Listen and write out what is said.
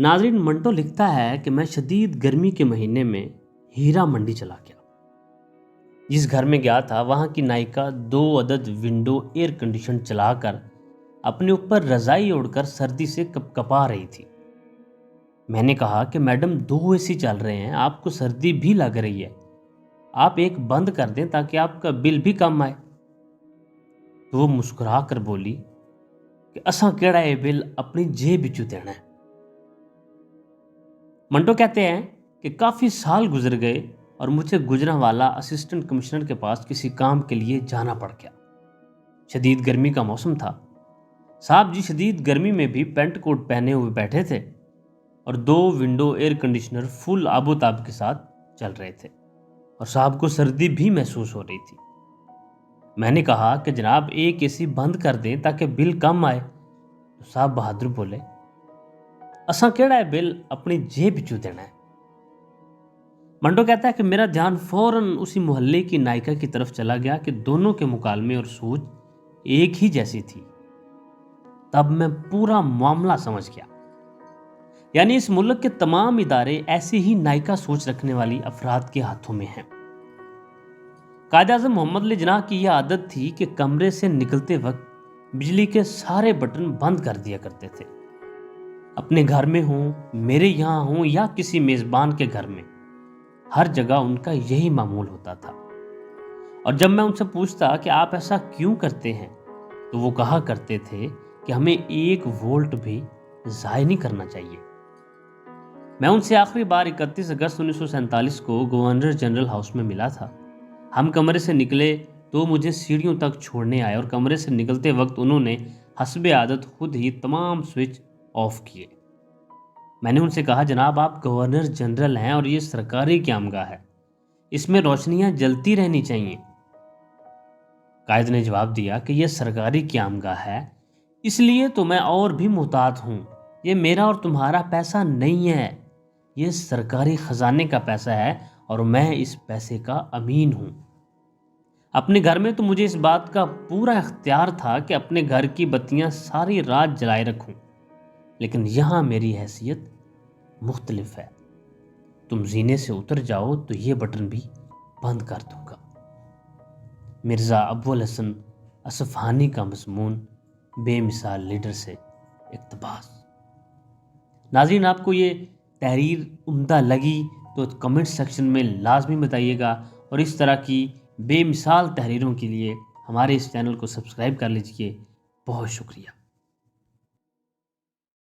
ناظرین، منٹو لکھتا ہے کہ میں شدید گرمی کے مہینے میں ہیرا منڈی چلا گیا۔ جس گھر میں گیا تھا وہاں کی نائکا 2 عدد ونڈو ایئر کنڈیشن چلا کر اپنے اوپر رضائی اوڑھ کر سردی سے کپ کپا رہی تھی۔ میں نے کہا کہ میڈم 2 اے سی چل رہے ہیں، آپ کو سردی بھی لگ رہی ہے، آپ ایک بند کر دیں تاکہ آپ کا بل بھی کم آئے۔ تو وہ مسکرا کر بولی کہ اساں کیڑا یہ بل اپنی جیب وچوں دینا ہے۔ منٹو کہتے ہیں کہ کافی سال گزر گئے اور مجھے گجرانوالا اسسٹنٹ کمشنر کے پاس کسی کام کے لیے جانا پڑ گیا۔ شدید گرمی کا موسم تھا۔ صاحب جی شدید گرمی میں بھی پینٹ کوٹ پہنے ہوئے بیٹھے تھے اور 2 ونڈو ایئر کنڈیشنر فل آب و تاب کے ساتھ چل رہے تھے اور صاحب کو سردی بھی محسوس ہو رہی تھی۔ میں نے کہا کہ جناب ایک اے سی بند کر دیں تاکہ بل کم آئے۔ تو صاحب بہادر بولے اساں کیڑا ہے بل اپنی جیب وچوں دینا ہے۔ منٹو کہتا ہے کہ میرا دھیان فوراً اسی محلے کی نائکا کی طرف چلا گیا کہ دونوں کے مکالمے اور سوچ ایک ہی جیسی تھی۔ تب میں پورا معاملہ سمجھ گیا۔ یعنی اس ملک کے تمام ادارے ایسی ہی نائکا سوچ رکھنے والی افراد کے ہاتھوں میں ہیں۔ قائد اعظم محمد علی جناح کی یہ عادت تھی کہ کمرے سے نکلتے وقت بجلی کے سارے بٹن بند کر دیا کرتے تھے۔ اپنے گھر میں ہوں، میرے یہاں ہوں یا کسی میزبان کے گھر میں، ہر جگہ ان کا یہی معمول ہوتا تھا۔ اور جب میں ان سے پوچھتا کہ آپ ایسا کیوں کرتے ہیں تو وہ کہا کرتے تھے کہ ہمیں 1 وولٹ بھی ضائع نہیں کرنا چاہیے۔ میں ان سے آخری بار 31 اگست 1947 کو گورنر جنرل ہاؤس میں ملا تھا۔ ہم کمرے سے نکلے تو مجھے سیڑھیوں تک چھوڑنے آئے اور کمرے سے نکلتے وقت انہوں نے حسب عادت خود ہی تمام سوئچ آف کیے۔ میں نے ان سے کہا جناب آپ گورنر جنرل ہیں اور یہ سرکاری قیامگاہ ہے، اس میں روشنیاں جلتی رہنی چاہیے۔ قائد نے جواب دیا کہ یہ سرکاری قیامگاہ ہے، اس لیے تو میں اور بھی محتاط ہوں، یہ میرا اور تمہارا پیسہ نہیں ہے، یہ سرکاری خزانے کا پیسہ ہے اور میں اس پیسے کا امین ہوں۔ اپنے گھر میں تو مجھے اس بات کا پورا اختیار تھا کہ اپنے گھر کی بتیاں ساری رات جلائے رکھوں، لیکن یہاں میری حیثیت مختلف ہے۔ تم زینے سے اتر جاؤ تو یہ بٹن بھی بند کر دوں گا۔ مرزا ابوال حسن اصفہانی کا مضمون بے مثال لیڈر سے اقتباس۔ ناظرین، آپ کو یہ تحریر عمدہ لگی تو کمنٹ سیکشن میں لازمی بتائیے گا اور اس طرح کی بے مثال تحریروں کے لیے ہمارے اس چینل کو سبسکرائب کر لیجئے۔ بہت شکریہ۔